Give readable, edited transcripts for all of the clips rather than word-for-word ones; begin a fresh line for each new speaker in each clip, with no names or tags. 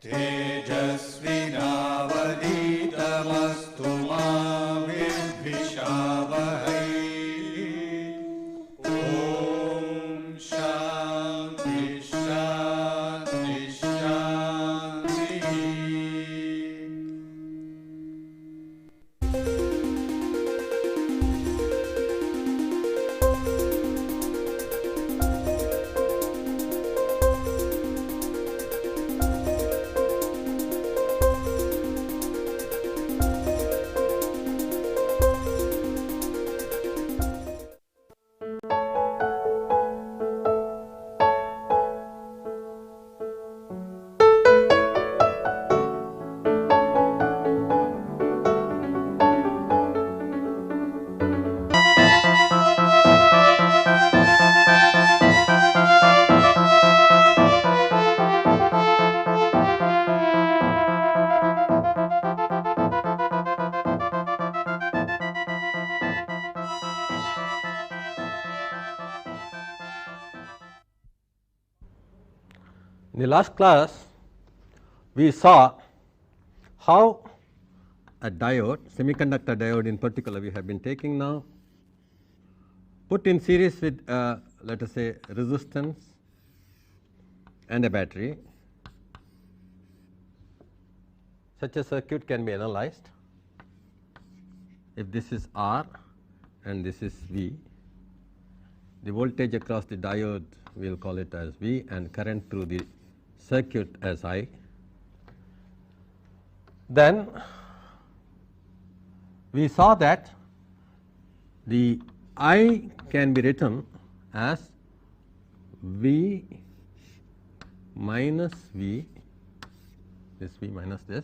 तेजस्विनावधीतमस्तु मा विद्विषावहै। ॐ शान्ति शान्ति शान्तिः।
In the last class, we saw how a diode, semiconductor diode in particular we have been taking now, put in series with let us say resistance and a battery. Such a circuit can be analyzed if this is R and this is V. The voltage across the diode we will call it as V, and current through the circuit as I. Then we saw that the I can be written as V minus V, this V minus this,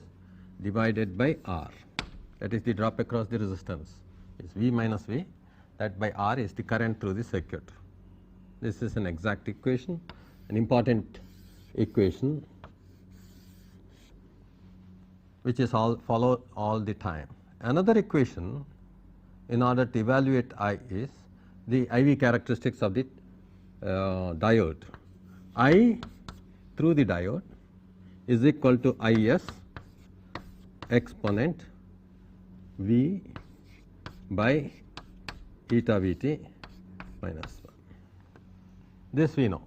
divided by R. That is the drop across the resistance is V minus V, that by R is the current through the circuit. This is an exact equation, an important equation which is followed all the time. Another equation in order to evaluate I is the IV characteristics of the diode. I through the diode is equal to Is exponent V by eta Vt minus 1. This we know.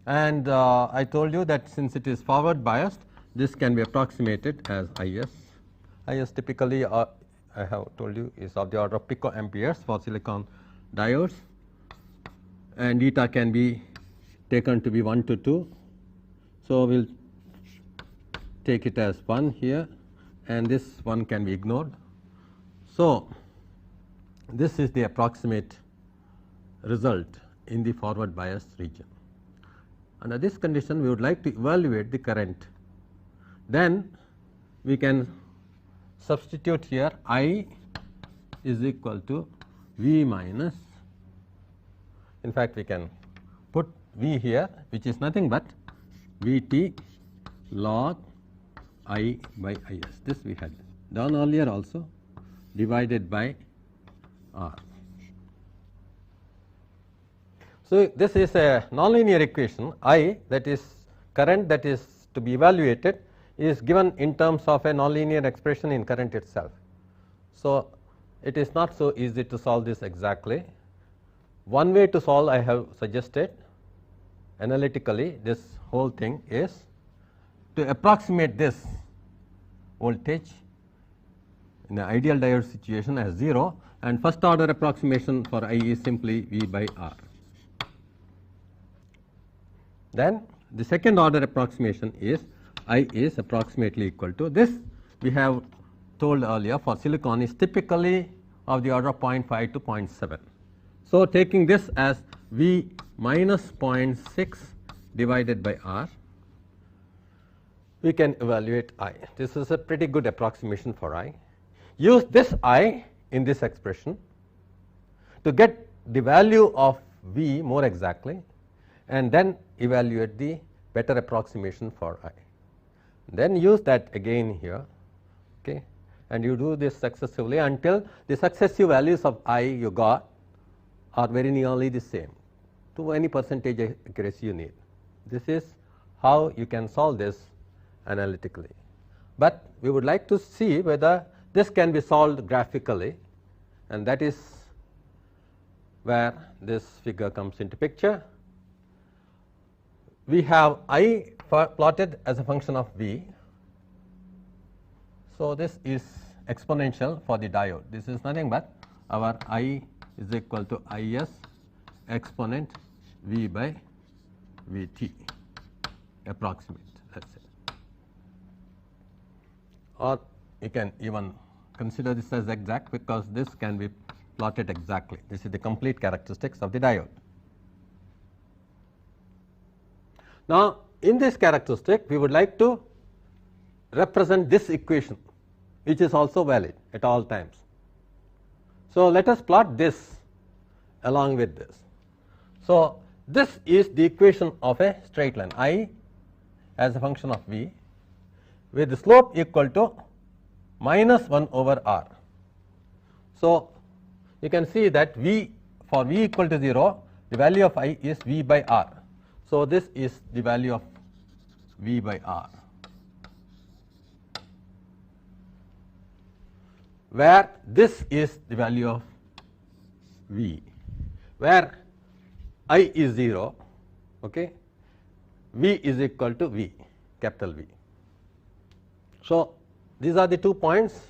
And I told you that since it is forward biased, this can be approximated as Is. Is typically I have told you is of the order of picoamperes for silicon diodes, and eta can be taken to be 1 to 2. So, we will take it as 1 here, and this one can be ignored. So, this is the approximate result in the forward bias region. Under this condition, we would like to evaluate the current. Then we can substitute here I is equal to V minus, in fact we can put V here, which is nothing but Vt log I by Is. This we had done earlier also, divided by R. So, this is a nonlinear equation. I, that is current that is to be evaluated, is given in terms of a nonlinear expression in current itself. So, it is not so easy to solve this exactly. One way to solve I have suggested analytically this whole thing is to approximate this voltage in the ideal diode situation as 0, and first order approximation for I is simply V by R. Then the second order approximation is I is approximately equal to this. We have told earlier for silicon is typically of the order of 0.5 to 0.7. So, taking this as V minus 0.6 divided by R, we can evaluate I. This is a pretty good approximation for I. Use this I in this expression to get the value of V more exactly, and then evaluate the better approximation for I. Then use that again here, okay, and you do this successively until the successive values of I you got are very nearly the same to any percentage accuracy you need. This is how you can solve this analytically. But we would like to see whether this can be solved graphically, and that is where this figure comes into picture. We have I plotted as a function of V. So, this is exponential for the diode. This is nothing but our I is equal to Is exponent V by Vt, approximate, let us say. Or you can even consider this as exact, because this can be plotted exactly. This is the complete characteristics of the diode. Now, in this characteristic, we would like to represent this equation, which is also valid at all times. So, let us plot this along with this. So, this is the equation of a straight line, I as a function of V, with the slope equal to minus 1 over r. So, you can see that V, for V equal to 0, the value of I is V by r. So, this is the value of V by r, where this is the value of V, where I is 0, okay, V is equal to V, capital V. So, these are the 2 points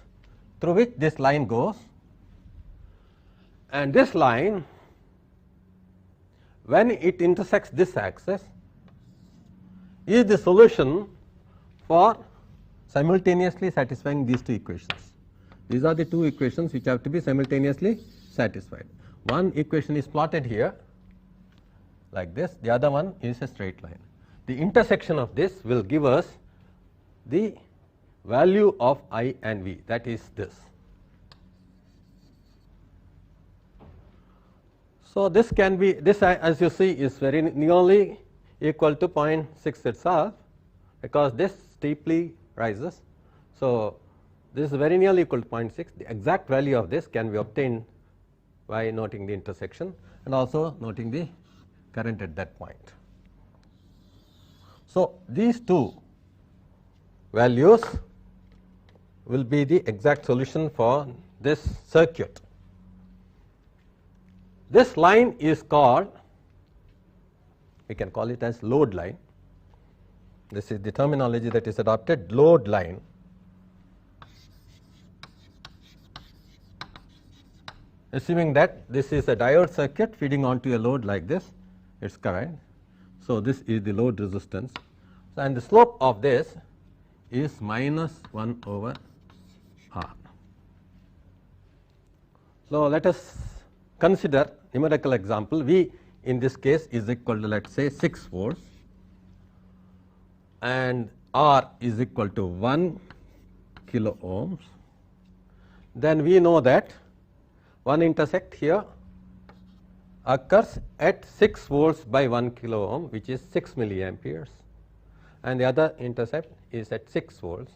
through which this line goes, and this line, when it intersects this axis, is the solution for simultaneously satisfying these 2 equations. These are the 2 equations which have to be simultaneously satisfied. One equation is plotted here like this, the other one is a straight line. The intersection of this will give us the value of I and V, that is this. So, this can be, this as you see is very nearly equal to 0.6 itself, because this steeply rises. So, this is very nearly equal to 0.6. The exact value of this can be obtained by noting the intersection and also noting the current at that point. So, these 2 values will be the exact solution for this circuit. This line is called, we can call it as load line. This is the terminology that is adopted, load line. Assuming that this is a diode circuit feeding onto a load like this, its current. So, this is the load resistance, and the slope of this is minus 1 over r. So, let us consider numerical example. V in this case is equal to, let us say, 6 volts, and R is equal to 1 kilo ohms. Then we know that one intersect here occurs at 6 volts by 1 kilo ohm, which is 6 milliamperes, and the other intercept is at 6 volts.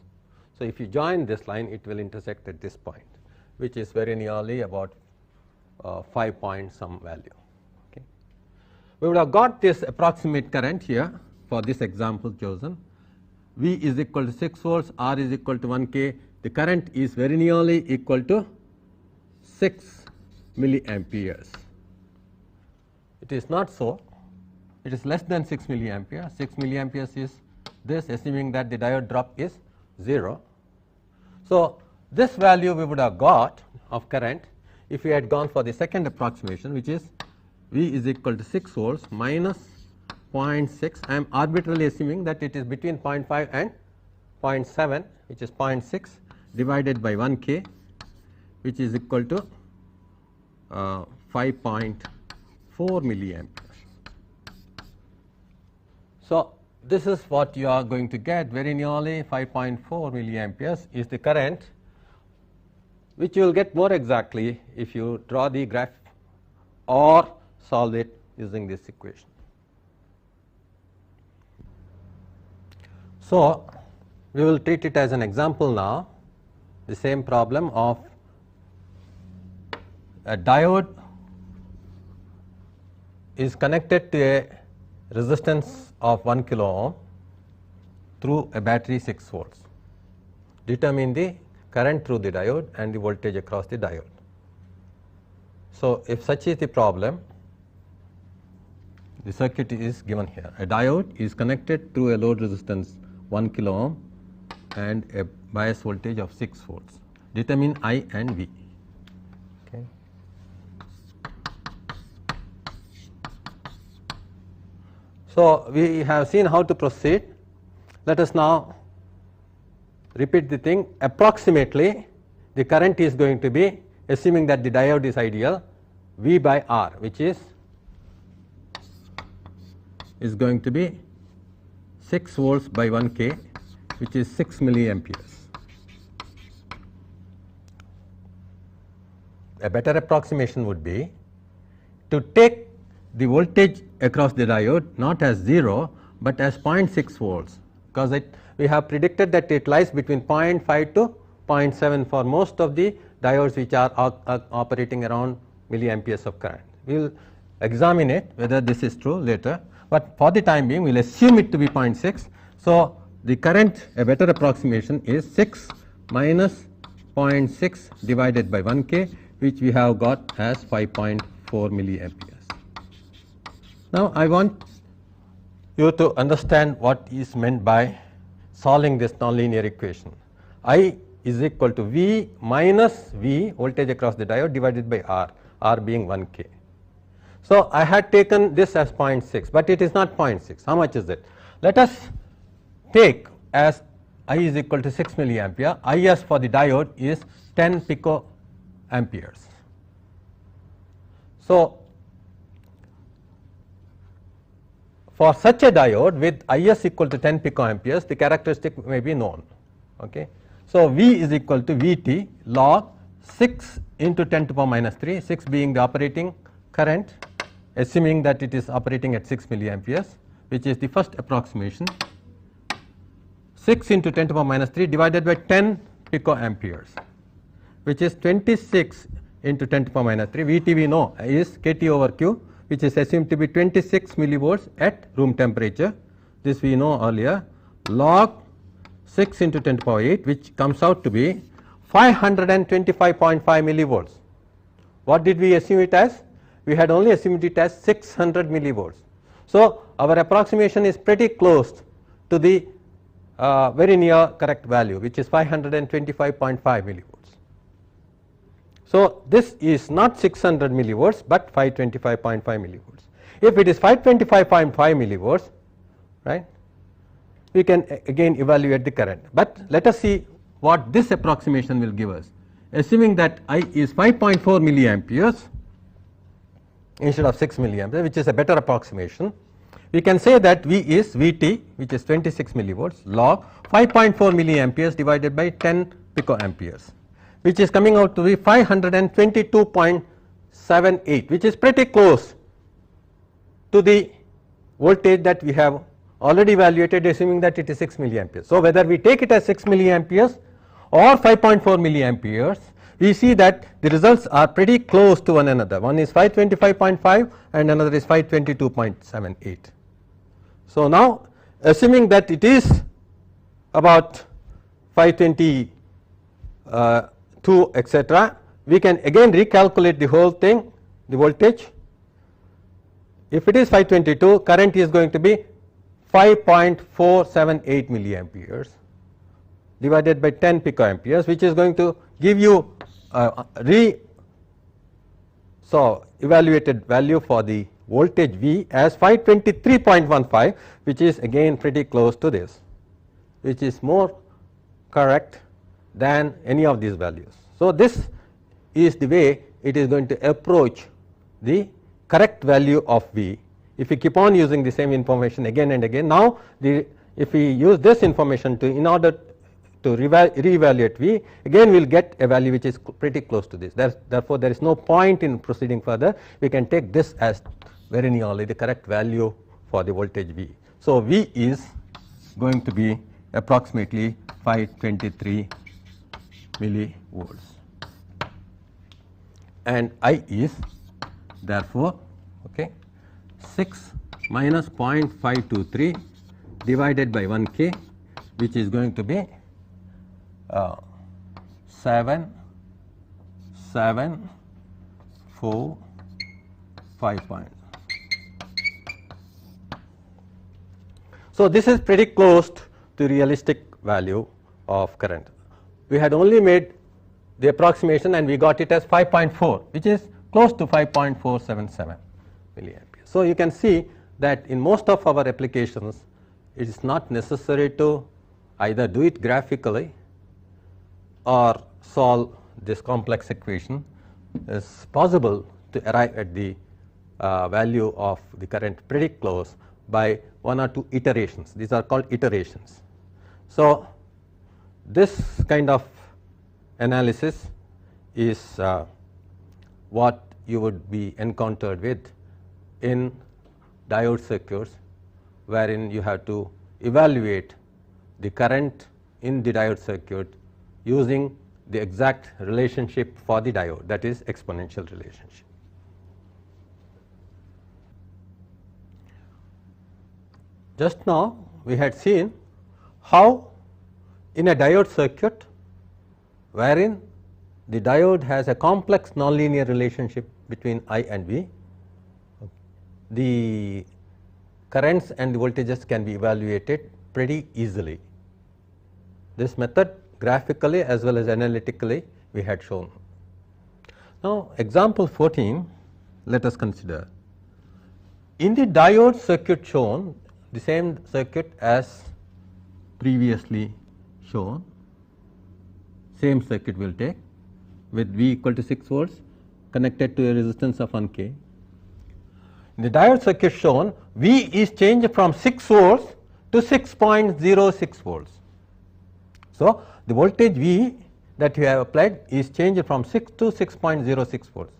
So, if you join this line, it will intersect at this point, which is very nearly about 5 point some value. Okay. We would have got this approximate current here for this example chosen. V is equal to 6 volts, R is equal to 1 K. The current is very nearly equal to 6 milliamperes. It is not so. It is less than 6 milliamperes. 6 milliamperes is this, assuming that the diode drop is 0. So, this value we would have got of current if we had gone for the second approximation, which is V is equal to 6 volts minus 0.6. I am arbitrarily assuming that it is between 0.5 and 0.7, which is 0.6 divided by 1 K, which is equal to 5.4 milliamperes. So, this is what you are going to get, very nearly 5.4 milliamperes is the current, which you will get more exactly if you draw the graph or solve it using this equation. So, we will treat it as an example now, the same problem of a diode is connected to a resistance of 1 kilo ohm, through a battery 6 volts. Determine the current through the diode and the voltage across the diode. So, if such is the problem, the circuit is given here. A diode is connected through a load resistance 1 kilo ohm and a bias voltage of 6 volts. Determine I and V. Okay. So, we have seen how to proceed. Let us now repeat the thing. Approximately the current is going to be, assuming that the diode is ideal, V by R, which is going to be 6 volts by 1 K, which is 6 milliamperes. A better approximation would be to take the voltage across the diode not as 0, but as 0.6 volts, because we have predicted that it lies between 0.5 to 0.7 for most of the diodes which are operating around milliamperes of current. We will examine it whether this is true later, but for the time being we will assume it to be 0.6. So, the current, a better approximation is 6 minus 0.6 divided by 1 K, which we have got as 5.4 milliamperes. Now, I want you to understand what is meant by solving this nonlinear equation. I is equal to V minus V, voltage across the diode, divided by R, R being 1 K. So, I had taken this as 0.6, but it is not 0.6. How much is it? Let us take as I is equal to 6 milliampere, IS for the diode is 10 picoamperes. So, for such a diode with IS equal to 10 picoamperes, the characteristic may be known. Okay. So, V is equal to Vt log 6 into 10 to the power minus 3, 6 being the operating current, assuming that it is operating at 6 milliamperes, which is the first approximation, 6 into 10 to the power minus 3 divided by 10 picoamperes, which is 26 into 10 to the power minus 3. Vt we know is Kt over Q, which is assumed to be 26 millivolts at room temperature. This we know earlier, log 6 into 10 to the power 8, which comes out to be 525.5 millivolts. What did we assume it as? We had only assumed it as 600 millivolts. So, our approximation is pretty close to the very near correct value, which is 525.5 millivolts. So, this is not 600 millivolts, but 525.5 millivolts. If it is 525.5 millivolts, right, we can again evaluate the current. But let us see what this approximation will give us. Assuming that I is 5.4 milliamperes instead of 6 milliamperes, which is a better approximation, we can say that V is Vt, which is 26 millivolts, log 5.4 milliamperes divided by 10 picoamperes, which is coming out to be 522.78, which is pretty close to the voltage that we have already evaluated, assuming that it is 6 milliamperes. So, whether we take it as 6 milliamperes or 5.4 milliamperes, we see that the results are pretty close to one another. One is 525.5 and another is 522.78. So, now assuming that it is about 522 etc., we can again recalculate the whole thing, the voltage. If it is 522, current is going to be 5.478 milliamperes divided by 10 picoamperes, which is going to give you evaluated value for the voltage V as 523.15, which is again pretty close to this, which is more correct than any of these values. So, this is the way it is going to approach the correct value of V. If we keep on using the same information again and again, now if we use this information in order to reevaluate V, again we will get a value which is pretty close to this. Therefore, there is no point in proceeding further. We can take this as very nearly the correct value for the voltage V. So, V is going to be approximately 523 millivolts, and I is therefore 6 minus 0.523 divided by 1 K, which is going to be 7, 7, 4, 5 points. So, this is pretty close to realistic value of current. We had only made the approximation and we got it as 5.4, which is close to 5.477 milliamperes. So, you can see that in most of our applications it is not necessary to either do it graphically or solve this complex equation. It is possible to arrive at the value of the current pretty close by 1 or 2 iterations. These are called iterations. So, this kind of analysis is what you would be encountered with in diode circuits, wherein you have to evaluate the current in the diode circuit using the exact relationship for the diode, that is exponential relationship. Just now we had seen how in a diode circuit wherein the diode has a complex nonlinear relationship between I and V, the currents and the voltages can be evaluated pretty easily. This method graphically as well as analytically we had shown. Now, example 14, let us consider. In the diode circuit shown, the same circuit as previously shown, same circuit will take with V equal to 6 volts connected to a resistance of 1 K. In the diode circuit shown, V is changed from 6 volts to 6.06 volts. So, the voltage V that you have applied is changed from 6 to 6.06 volts.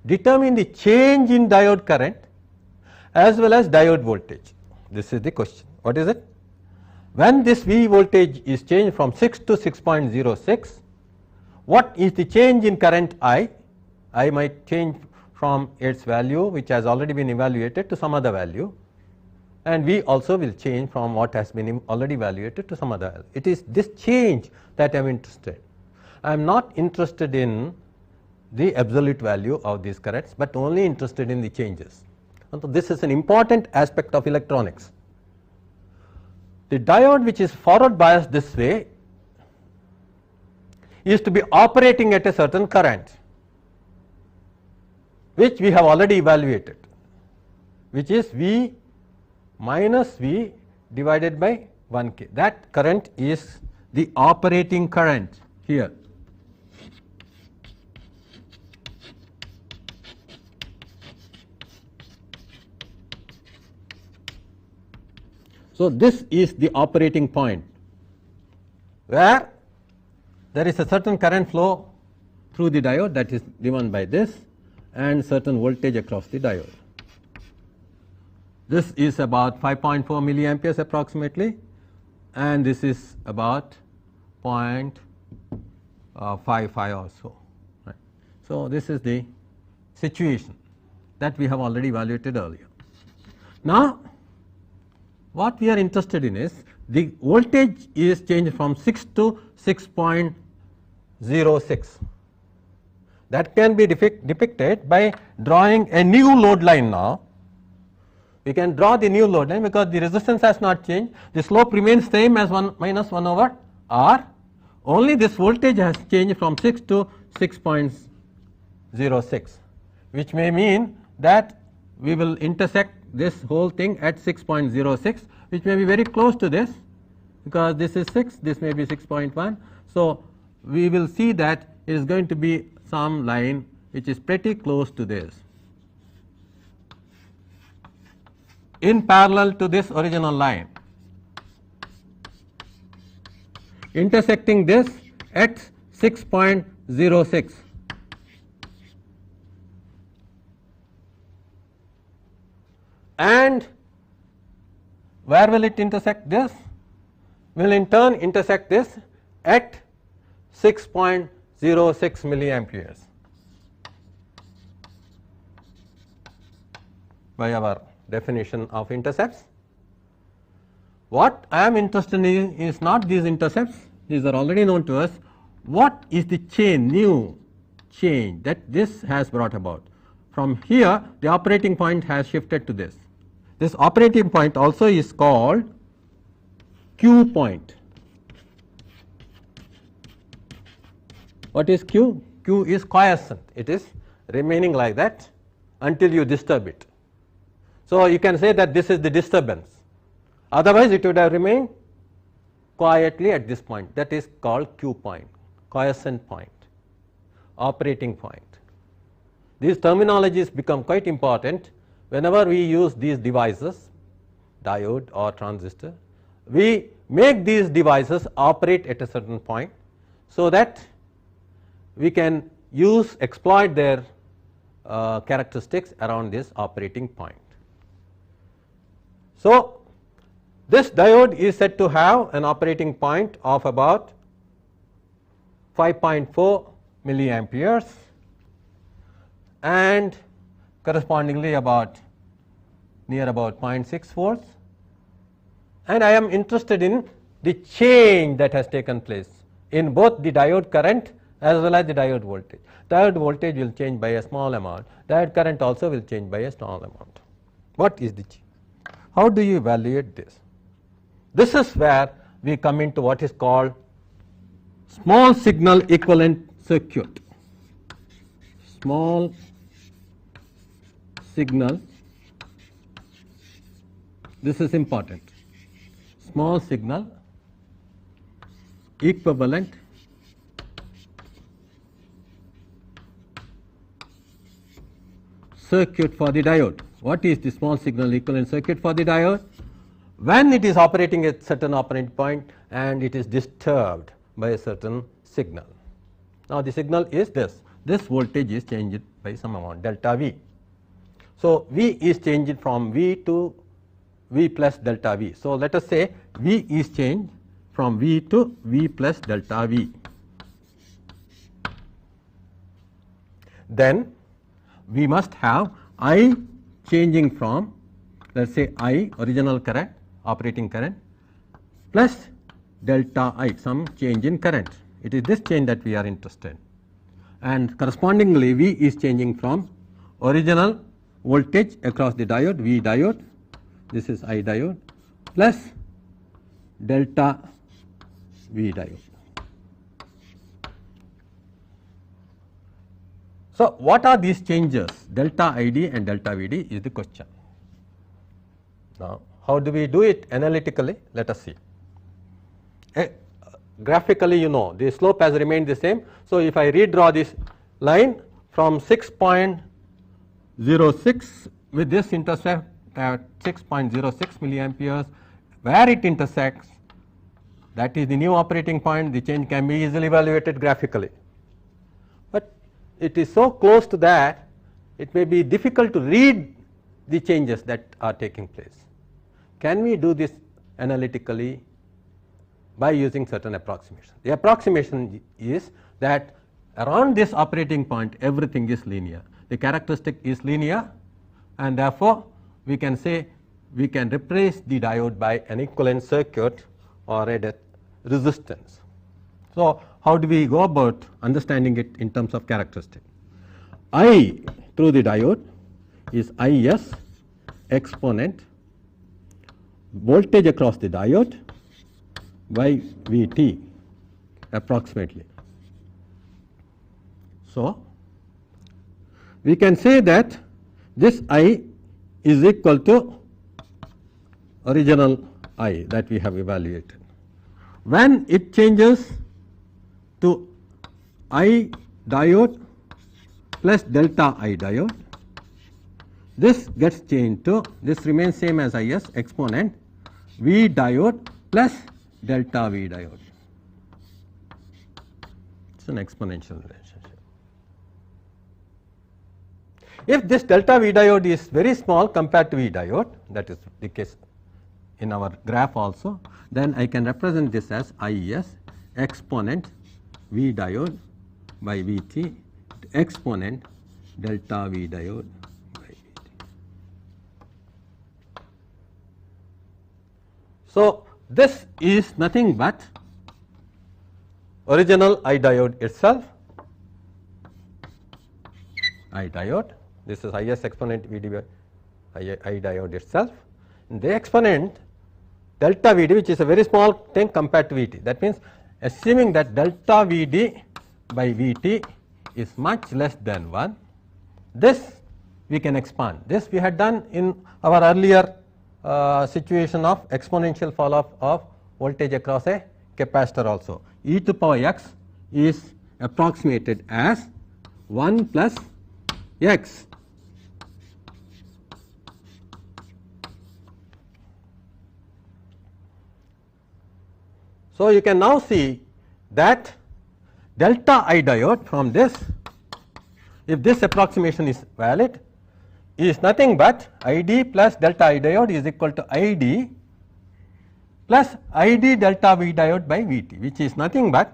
Determine the change in diode current as well as diode voltage. This is the question. What is it? When this V voltage is changed from 6 to 6.06, what is the change in current I? I might change from its value which has already been evaluated to some other value, and V also will change from what has been already evaluated to some other value. It is this change that I am interested. I am not interested in the absolute value of these currents, but only interested in the changes. And so this is an important aspect of electronics. The diode which is forward biased this way is to be operating at a certain current, which we have already evaluated, which is V minus V divided by 1 K. That current is the operating current here. So, this is the operating point where there is a certain current flow through the diode that is given by this and certain voltage across the diode. This is about 5.4 milliamperes approximately, and this is about 0.55 or so. Right. So, this is the situation that we have already evaluated earlier. Now, what we are interested in is the voltage is changed from 6 to 6.06. That can be depicted by drawing a new load line now. We can draw the new load line because the resistance has not changed. The slope remains same as 1 minus 1 over R. Only this voltage has changed from 6 to 6.06, which may mean that we will intersect this whole thing at 6.06, which may be very close to this, because this is 6, this may be 6.1. So, we will see that it is going to be some line which is pretty close to this, in parallel to this original line, intersecting this at 6.06. And where will it intersect this? Will in turn intersect this at 6.06 milliamperes by our definition of intercepts. What I am interested in is not these intercepts, these are already known to us. What is the new change that this has brought about? From here the operating point has shifted to this. This operating point also is called Q point. What is Q? Q is quiescent, it is remaining like that until you disturb it. So, you can say that this is the disturbance, otherwise it would have remained quietly at this point, that is called Q point, quiescent point, operating point. These terminologies become quite important whenever we use these devices, diode or transistor. We make these devices operate at a certain point, so that we can exploit their characteristics around this operating point. So, this diode is said to have an operating point of about 5.4 milliamperes and correspondingly near about 0.6 volts, and I am interested in the change that has taken place in both the diode current as well as the diode voltage. Diode voltage will change by a small amount, diode current also will change by a small amount. What is the change? How do you evaluate this? This is where we come into what is called small signal equivalent circuit. Small signal, this is important, small signal equivalent circuit for the diode. What is the small signal equivalent circuit for the diode? When it is operating at certain operating point and it is disturbed by a certain signal. Now, the signal is this voltage is changed by some amount, delta V. So, V is changed from V to V plus delta V. So, let us say V is changed from V to V plus delta V. Then we must have I changing from, let us say I original current, operating current, plus delta I, some change in current. It is this change that we are interested in, and correspondingly V is changing from original voltage across the diode, V diode, this is I diode, plus delta V diode. So, what are these changes? Delta ID and delta VD is the question. Now, how do we do it analytically? Let us see. Graphically, you know, the slope has remained the same. So, if I redraw this line from 6.06 with this intercept at 6.06 milliamperes, where it intersects, that is the new operating point, the change can be easily evaluated graphically. But it is so close to that, it may be difficult to read the changes that are taking place. Can we do this analytically? By using certain approximation. The approximation is that around this operating point everything is linear. The characteristic is linear, and therefore, we can say we can replace the diode by an equivalent circuit or a resistance. So, how do we go about understanding it in terms of characteristic? I through the diode is Is exponent voltage across the diode by Vt approximately. So, we can say that this I is equal to original I that we have evaluated. When it changes to I diode plus delta I diode, this gets changed to, this remains same as Is exponent V diode plus delta V diode. It is an exponential relationship. If this delta V diode is very small compared to V diode, that is the case in our graph also, then I can represent this as Is exponent V diode by Vt exponent delta V diode by Vt. So, this is nothing but original I diode itself, I diode. This is Is exponent Vd by I diode itself. And the exponent delta Vd, which is a very small thing compared to Vt. That means assuming that delta Vd by Vt is much less than 1, this we can expand. This we had done in our earlier situation of exponential fall off of voltage across a capacitor also. E to power x is approximated as 1 plus x. So, you can now see that delta I diode from this, if this approximation is valid, is nothing but ID plus delta I diode is equal to ID plus ID delta V diode by Vt, which is nothing but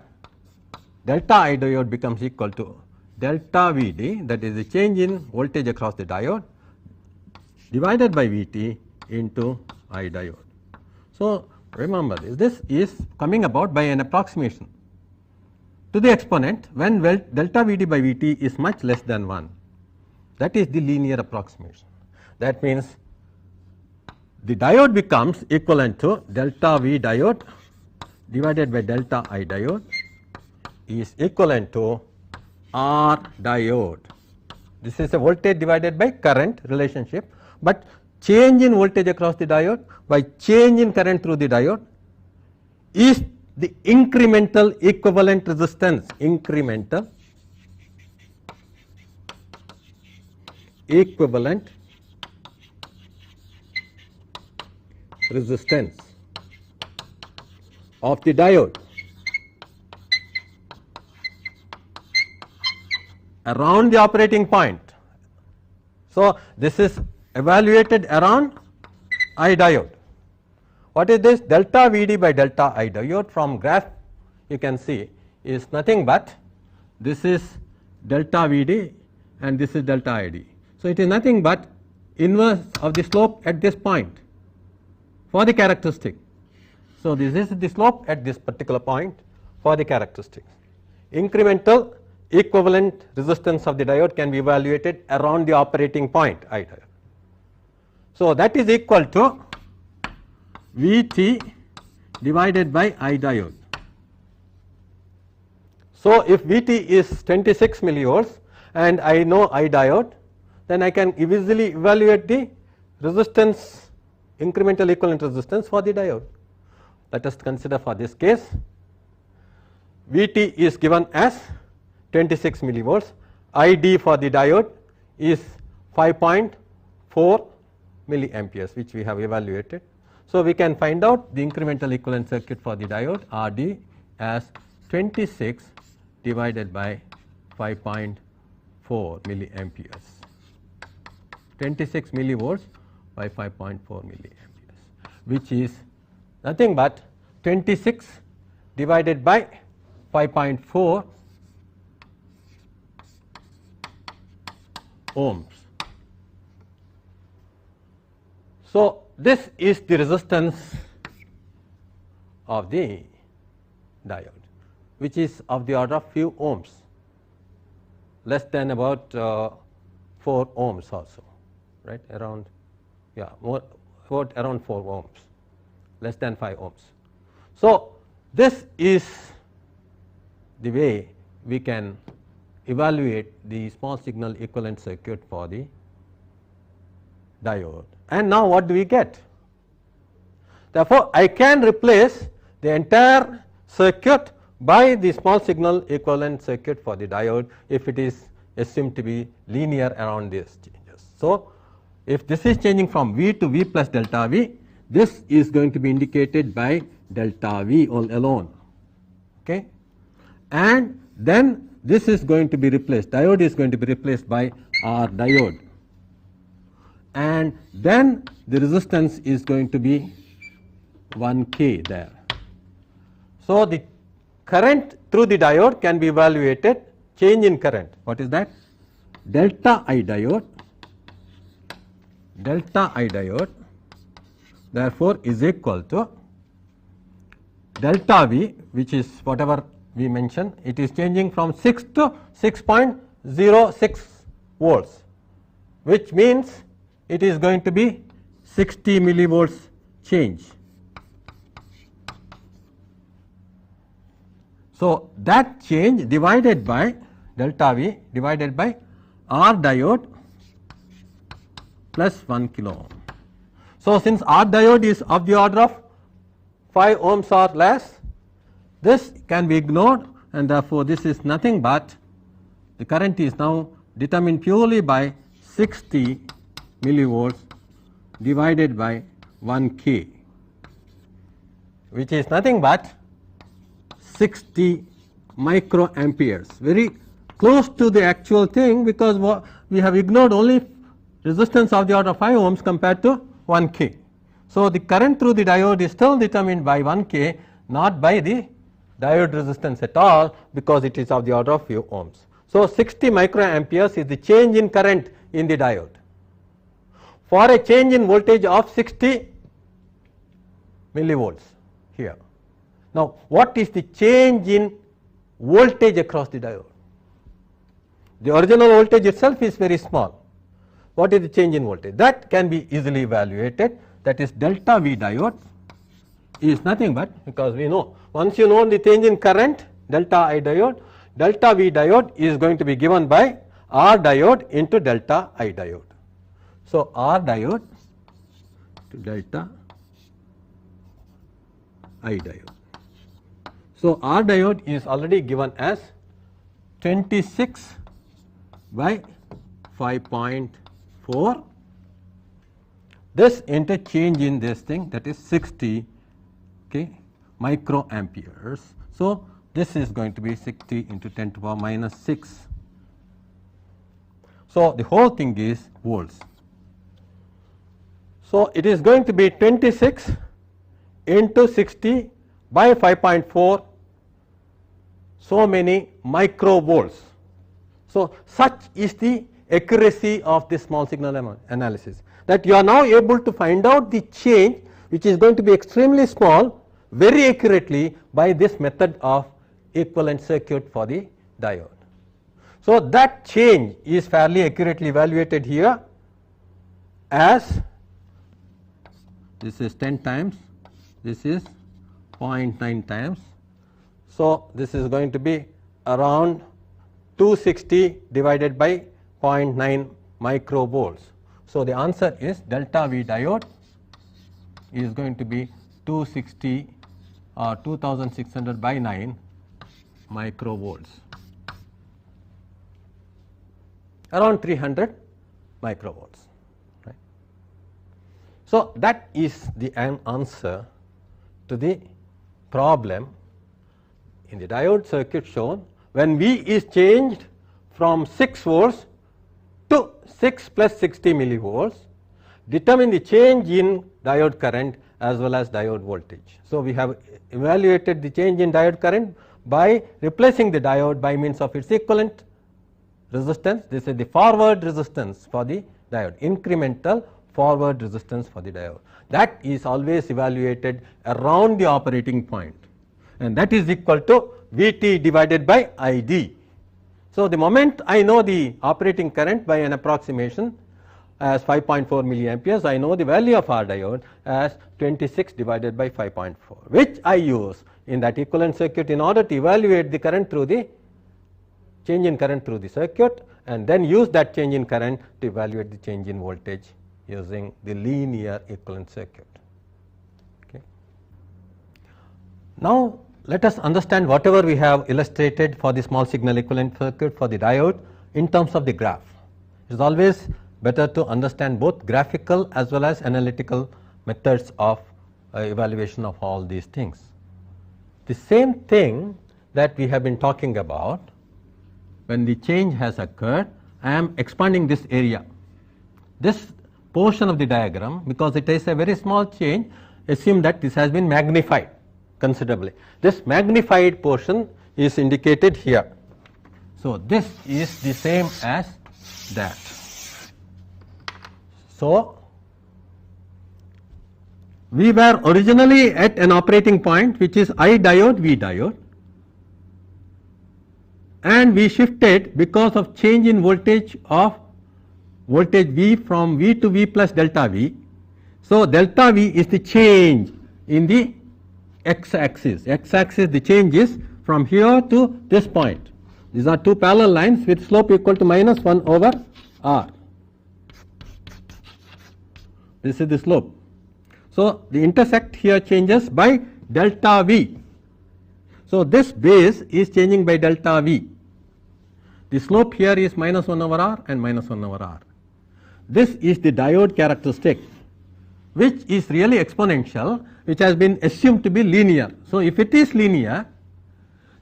delta I diode becomes equal to delta Vd, that is the change in voltage across the diode, divided by Vt into I diode. So, remember this is coming about by an approximation to the exponent when delta Vd by Vt is much less than 1. That is the linear approximation. That means the diode becomes equivalent to delta V diode divided by delta I diode is equivalent to R diode. This is a voltage divided by current relationship, but change in voltage across the diode by change in current through the diode is the incremental equivalent resistance, incremental equivalent resistance of the diode around the operating point. So, this is evaluated around I diode. What is this? Delta Vd by delta I diode from graph you can see is nothing but this is delta Vd and this is delta Id. So, it is nothing but inverse of the slope at this point for the characteristic. So, this is the slope at this particular point for the characteristics. Incremental equivalent resistance of the diode can be evaluated around the operating point I diode. So, that is equal to Vt divided by I diode. So, if Vt is 26 millivolts and I know I diode, then I can easily evaluate the resistance, incremental equivalent resistance for the diode. Let us consider for this case Vt is given as 26 millivolts, Id for the diode is 5.4 milliamperes, which we have evaluated. So, we can find out the incremental equivalent circuit for the diode Rd as 26 divided by 5.4 milliamperes, 26 millivolts by 5.4 milliamperes, which is nothing but 26 divided by 5.4 ohms. So, this is the resistance of the diode, which is of the order of few ohms, less than about 4 ohms also, right, around, yeah, around 4 ohms, less than 5 ohms. So, this is the way we can evaluate the small signal equivalent circuit for the diode. And now what do we get? Therefore, I can replace the entire circuit by the small signal equivalent circuit for the diode if it is assumed to be linear around these changes. So, if this is changing from V to V plus delta V, this is going to be indicated by delta V all alone, okay? And then this is going to be replaced, diode is going to be replaced by R diode, and then the resistance is going to be 1K there. So, the current through the diode can be evaluated, change in current, what is that? Delta I diode therefore is equal to delta V, which is whatever we mentioned, it is changing from 6 to 6.06 volts, which means it is going to be 60 millivolts change. So, that change divided by delta V divided by R diode plus 1 kilo ohm. So, since R diode is of the order of 5 ohms or less, this can be ignored, and therefore, this is nothing but the current is now determined purely by 60 millivolts divided by 1 K, which is nothing but 60 microamperes, very close to the actual thing, because we have ignored only resistance of the order of 5 ohms compared to 1 K. So, the current through the diode is still determined by 1 K, not by the diode resistance at all, because it is of the order of few ohms. So, 60 microamperes is the change in current in the diode. For a change in voltage of 60 millivolts here. Now, what is the change in voltage across the diode? The original voltage itself is very small. What is the change in voltage? That can be easily evaluated. That is delta V diode is nothing but, because we know, once you know the change in current delta I diode, delta V diode is going to be given by R diode into delta I diode. So, R diode to delta I diode. So, R diode is already given as 26 by 5.4, this into change in this thing, that is 60 microamperes. So, this is going to be 60 into 10 to the power minus 6. So, the whole thing is volts. So, it is going to be 26 into 60 by 5.4, so many microvolts. So, such is the accuracy of this small signal analysis, that you are now able to find out the change, which is going to be extremely small, very accurately by this method of equivalent circuit for the diode. So, that change is fairly accurately evaluated here as this is 10 times, this is 0.9 times. So, this is going to be around 260 divided by 0.9 microvolts. So, the answer is delta V diode is going to be 260 or 2600 by 9 microvolts, around 300 microvolts. Right. So, that is the answer to the problem in the diode circuit shown when V is changed from 6 volts to 6 plus 60 millivolts, determine the change in diode current as well as diode voltage. So, we have evaluated the change in diode current by replacing the diode by means of its equivalent resistance. This is the forward resistance for the diode, incremental forward resistance for the diode. That is always evaluated around the operating point, and that is equal to Vt divided by Id. So, the moment I know the operating current by an approximation as 5.4 milliamperes, I know the value of R diode as 26 divided by 5.4, which I use in that equivalent circuit in order to evaluate the current through the change in current through the circuit, and then use that change in current to evaluate the change in voltage using the linear equivalent circuit. Okay. Now, let us understand whatever we have illustrated for the small signal equivalent circuit for the diode in terms of the graph. It is always better to understand both graphical as well as analytical methods of evaluation of all these things. The same thing that we have been talking about, when the change has occurred, I am expanding this area. This portion of the diagram, because it is a very small change, assume that this has been magnified considerably. This magnified portion is indicated here. So, this is the same as that. So, we were originally at an operating point which is I diode, V diode, and we shifted because of change in voltage of voltage V from V to V plus delta V. So, delta V is the change in the x axis. X axis, the change is from here to this point. These are two parallel lines with slope equal to minus 1 over r. This is the slope. So, the intersect here changes by delta V. So, this base is changing by delta V. The slope here is minus 1 over r and minus 1 over r. This is the diode characteristic, which is really exponential, which has been assumed to be linear. So, if it is linear,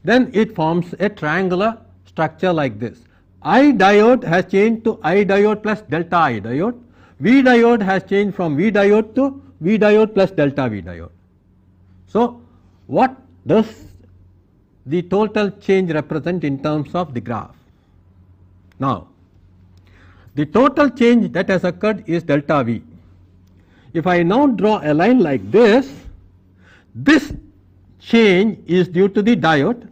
then it forms a triangular structure like this. I diode has changed to I diode plus delta I diode. V diode has changed from V diode to V diode plus delta V diode. So, what does the total change represent in terms of the graph? Now, the total change that has occurred is delta V. If I now draw a line like this change is due to the diode,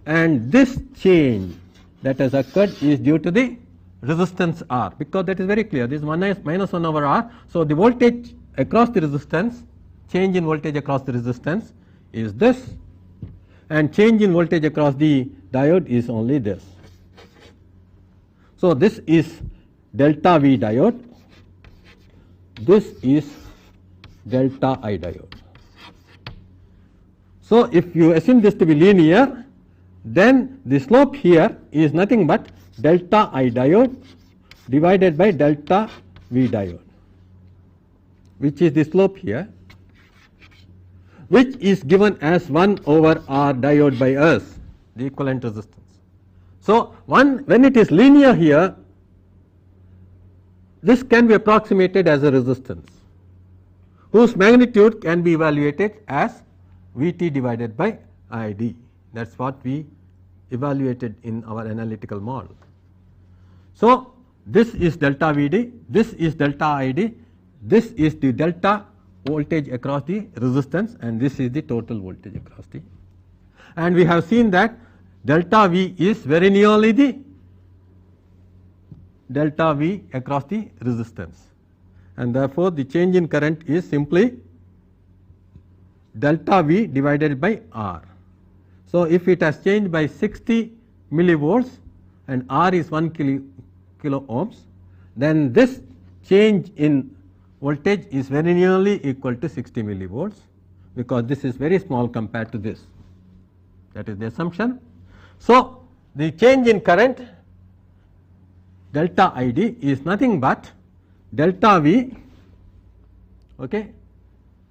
and this change that has occurred is due to the resistance R, because that is very clear. This is minus 1 over R. So, the voltage across the resistance, change in voltage across the resistance is this, and change in voltage across the diode is only this. So, this is delta V diode, this is delta I diode. So, if you assume this to be linear, then the slope here is nothing but delta I diode divided by delta V diode, which is the slope here, which is given as 1 over R diode by us, the equivalent resistance. So, when it is linear here, this can be approximated as a resistance, whose magnitude can be evaluated as Vt divided by Id. That is what we evaluated in our analytical model. So, this is delta Vd, this is delta Id, this is the delta voltage across the resistance, and this is the total voltage across the. And we have seen that delta V is very nearly the delta V across the resistance, and therefore, the change in current is simply delta V divided by R. So, if it has changed by 60 millivolts and R is 1 kilo ohms, then this change in voltage is very nearly equal to 60 millivolts, because this is very small compared to this. That is the assumption. So, the change in current delta Id is nothing but delta V, okay,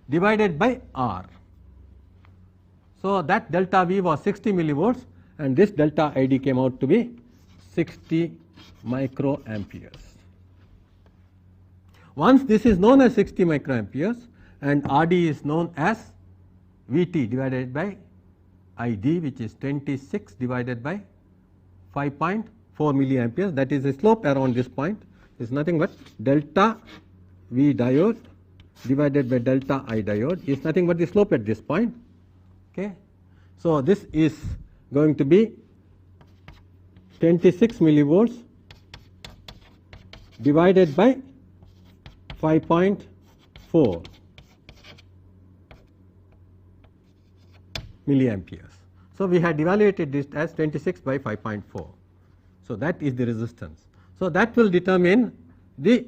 divided by R. So, that delta V was 60 millivolts, and this delta Id came out to be 60 microamperes. Once this is known as 60 microamperes and Rd is known as Vt divided by Id, which is 26 divided by 5.4 milliamperes, that is the slope around this point is nothing but delta V diode divided by delta I diode is nothing but the slope at this point. Okay. So, this is going to be 26 millivolts divided by 5.4 milliamperes. So, we had evaluated this as 26 by 5.4. So, that is the resistance. So, that will determine the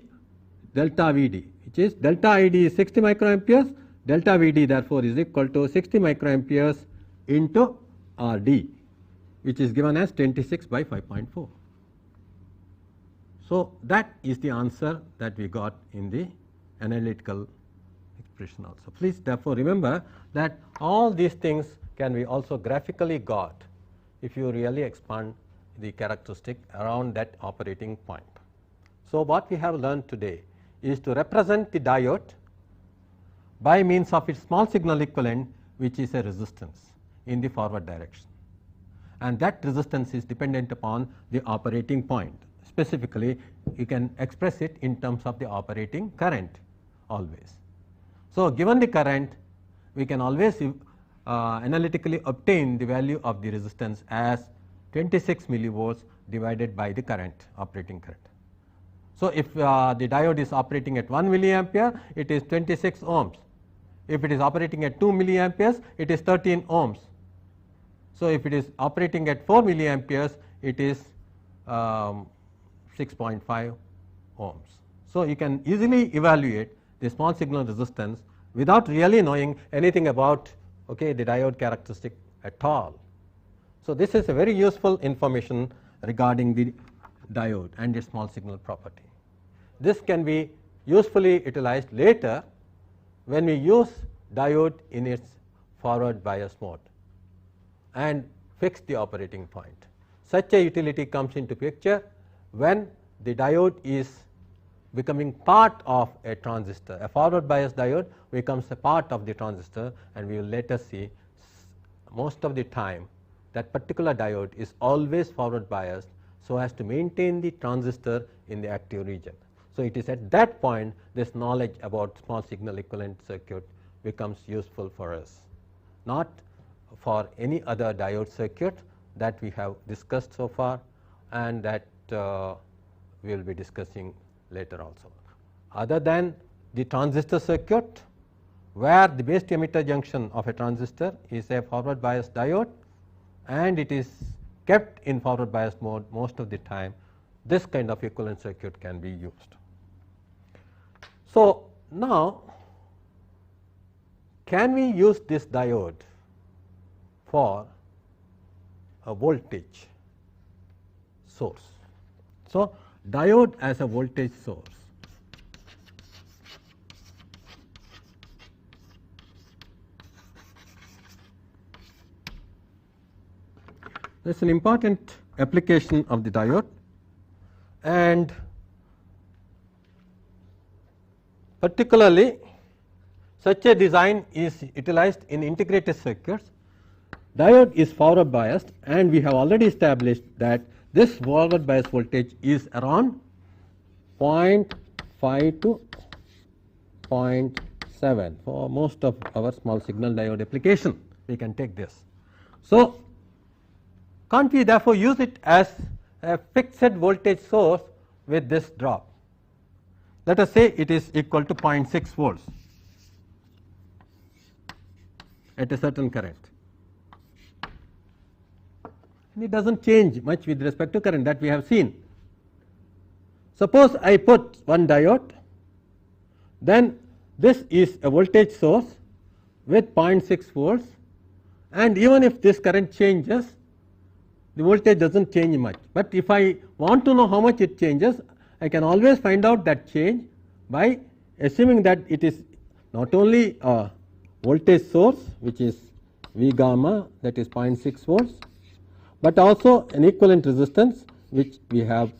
delta Vd, which is delta Id is 60 microamperes, delta Vd therefore is equal to 60 microamperes into Rd, which is given as 26 by 5.4. So, that is the answer that we got in the analytical expression also. Please therefore remember that all these things can be also graphically got if you really expand the characteristic around that operating point. So, what we have learned today is to represent the diode by means of its small signal equivalent, which is a resistance in the forward direction, and that resistance is dependent upon the operating point. Specifically, you can express it in terms of the operating current always. So, given the current, we can always analytically obtain the value of the resistance as 26 millivolts divided by the current, operating current. So, if the diode is operating at 1 milliampere, it is 26 ohms. If it is operating at 2 milliamperes, it is 13 ohms. So, if it is operating at 4 milliamperes, it is 6.5 ohms. So, you can easily evaluate the small signal resistance without really knowing anything about the diode characteristic at all. So, this is a very useful information regarding the diode and its small signal property. This can be usefully utilized later when we use diode in its forward bias mode and fix the operating point. Such a utility comes into picture when the diode is becoming part of a transistor. A forward bias diode becomes a part of the transistor, and we will later see most of the time that particular diode is always forward biased so as to maintain the transistor in the active region. So, it is at that point this knowledge about small signal equivalent circuit becomes useful for us, not for any other diode circuit that we have discussed so far and that we will be discussing later also. Other than the transistor circuit, where the base to emitter junction of a transistor is a forward bias diode and it is kept in forward bias mode most of the time, this kind of equivalent circuit can be used. So, now can we use this diode for a voltage source? So, diode as a voltage source. This is an important application of the diode, and particularly such a design is utilized in integrated circuits. Diode is forward biased, and we have already established that this forward bias voltage is around 0.5 to 0.7 for most of our small signal diode application. We can take this. So, can't we therefore use it as a fixed voltage source with this drop? Let us say it is equal to 0.6 volts at a certain current. And it does not change much with respect to current, that we have seen. Suppose I put one diode, then this is a voltage source with 0.6 volts, and even if this current changes, the voltage does not change much. But if I want to know how much it changes, I can always find out that change by assuming that it is not only a voltage source, which is V gamma, that is 0.6 volts, but also an equivalent resistance which we have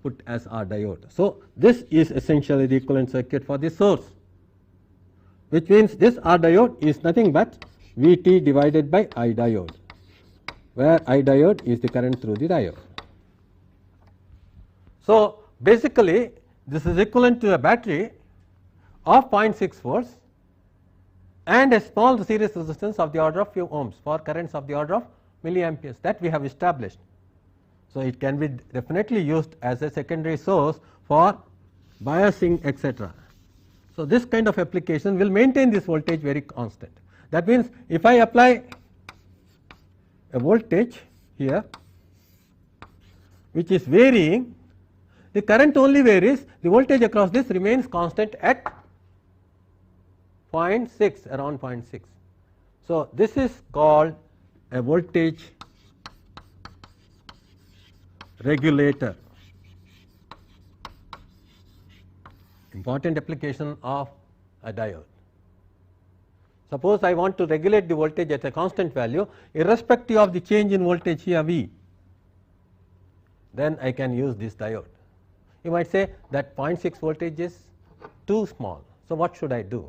put as our diode. So, this is essentially the equivalent circuit for the source, which means this R diode is nothing but Vt divided by I diode, where I diode is the current through the diode. So, basically this is equivalent to a battery of 0.6 volts and a small series resistance of the order of few ohms for currents of the order of milliamperes, that we have established. So, it can be definitely used as a secondary source for biasing, etc. So, this kind of application will maintain this voltage very constant. That means, if I apply a voltage here which is varying, the current only varies, the voltage across this remains constant at 0.6, around 0.6. So, this is called a voltage regulator, important application of a diode. Suppose I want to regulate the voltage at a constant value irrespective of the change in voltage here V, then I can use this diode. You might say that 0.6 voltage is too small. So, what should I do?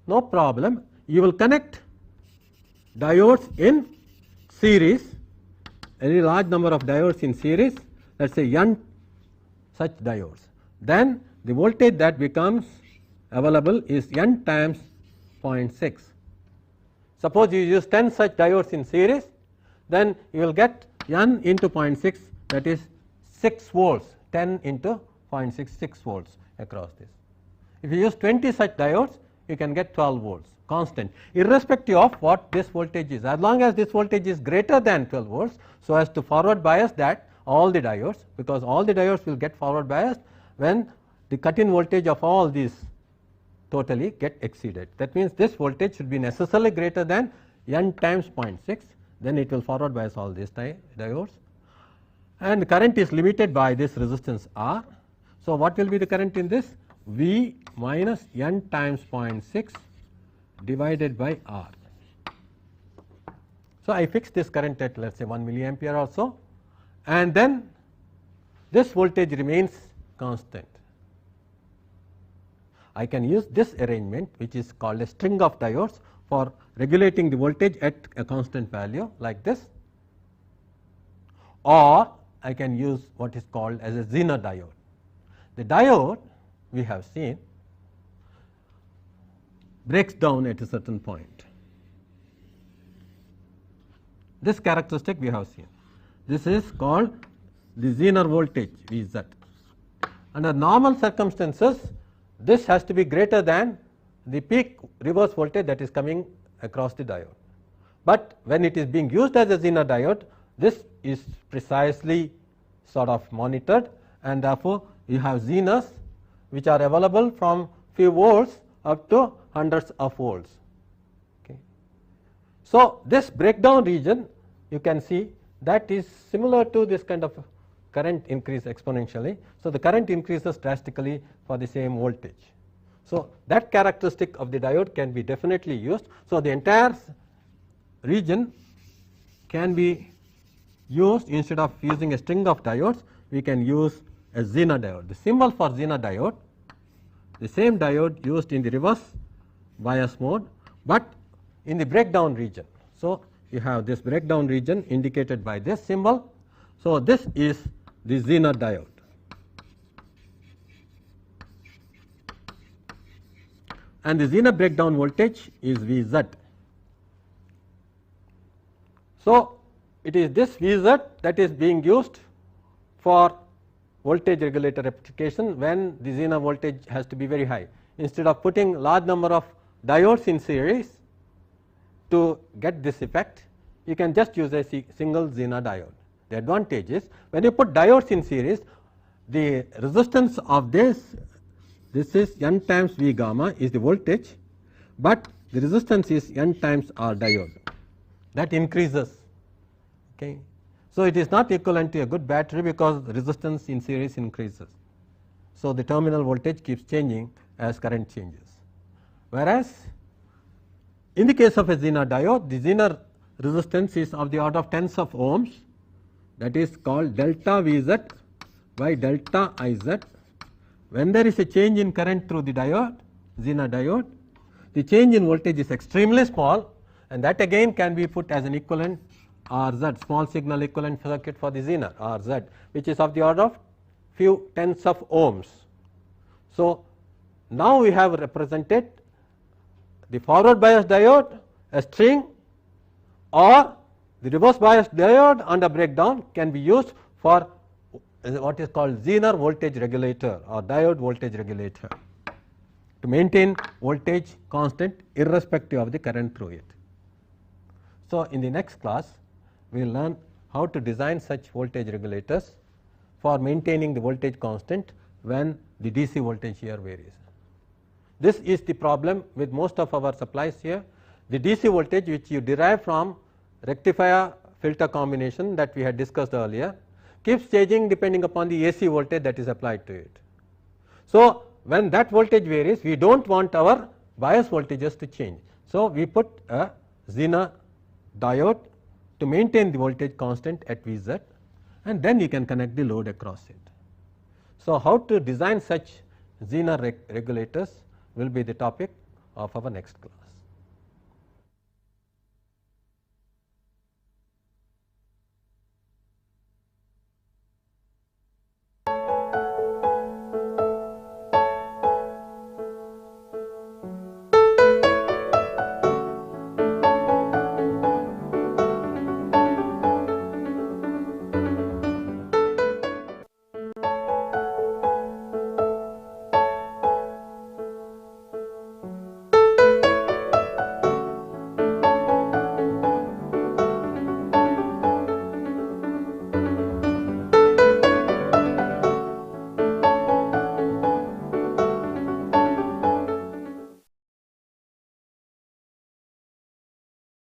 No problem, you will connect diodes in series, a very large number of diodes in series, let us say n such diodes. Then the voltage that becomes available is n times 0.6. Suppose you use 10 such diodes in series, then you will get n into 0.6, that is 6 volts, 10 into 0.6, 6 volts across this. If you use 20 such diodes, you can get 12 volts constant, irrespective of what this voltage is, as long as this voltage is greater than 12 volts, so as to forward bias that all the diodes, because all the diodes will get forward biased when the cut-in voltage of all these totally get exceeded. That means this voltage should be necessarily greater than n times 0.6, then it will forward bias all these diodes, and the current is limited by this resistance R. So, what will be the current in this? V minus n times 0.6 divided by R. So, I fix this current at, let us say, 1 milliampere or so, and then this voltage remains constant. I can use this arrangement, which is called a string of diodes, for regulating the voltage at a constant value like this, or I can use what is called as a Zener diode. The diode we have seen breaks down at a certain point. This characteristic we have seen. This is called the Zener voltage Vz. Under normal circumstances, this has to be greater than the peak reverse voltage that is coming across the diode. But when it is being used as a Zener diode, this is precisely sort of monitored, and therefore, you have Zeners which are available from few volts up to hundreds of volts. Okay. So, this breakdown region, you can see that is similar to this kind of current increase exponentially. So, the current increases drastically for the same voltage. So, that characteristic of the diode can be definitely used. So, the entire region can be used, instead of using a string of diodes, we can use a Zener diode. The symbol for Zener diode, the same diode used in the reverse bias mode, but in the breakdown region. So, you have this breakdown region indicated by this symbol. So, this is the Zener diode. And the Zener breakdown voltage is Vz. So, it is this Vz that is being used for voltage regulator application when the Zener voltage has to be very high. Instead of putting large number of diodes in series to get this effect, you can just use a single Zener diode. The advantage is, when you put diodes in series, the resistance of this is n times V gamma is the voltage, but the resistance is n times R diode, that increases. Okay. So, it is not equivalent to a good battery, because resistance in series increases. So, the terminal voltage keeps changing as current changes. Whereas, in the case of a Zener diode, the Zener resistance is of the order of tens of ohms, that is called delta Vz by delta Iz. When there is a change in current through the diode, Zener diode, the change in voltage is extremely small, and that again can be put as an equivalent Rz, small signal equivalent circuit for the Zener Rz, which is of the order of few tens of ohms. So, now we have represented the forward bias diode, a string, or the reverse bias diode under breakdown can be used for what is called Zener voltage regulator or diode voltage regulator, to maintain voltage constant irrespective of the current through it. So, in the next class, we will learn how to design such voltage regulators for maintaining the voltage constant when the DC voltage here varies. This is the problem with most of our supplies here. The DC voltage which you derive from rectifier filter combination that we had discussed earlier keeps changing depending upon the AC voltage that is applied to it. So, when that voltage varies, we do not want our bias voltages to change. So, we put a Zener diode to maintain the voltage constant at Vz, and then you can connect the load across it. So, how to design such Zener regulators will be the topic of our next class.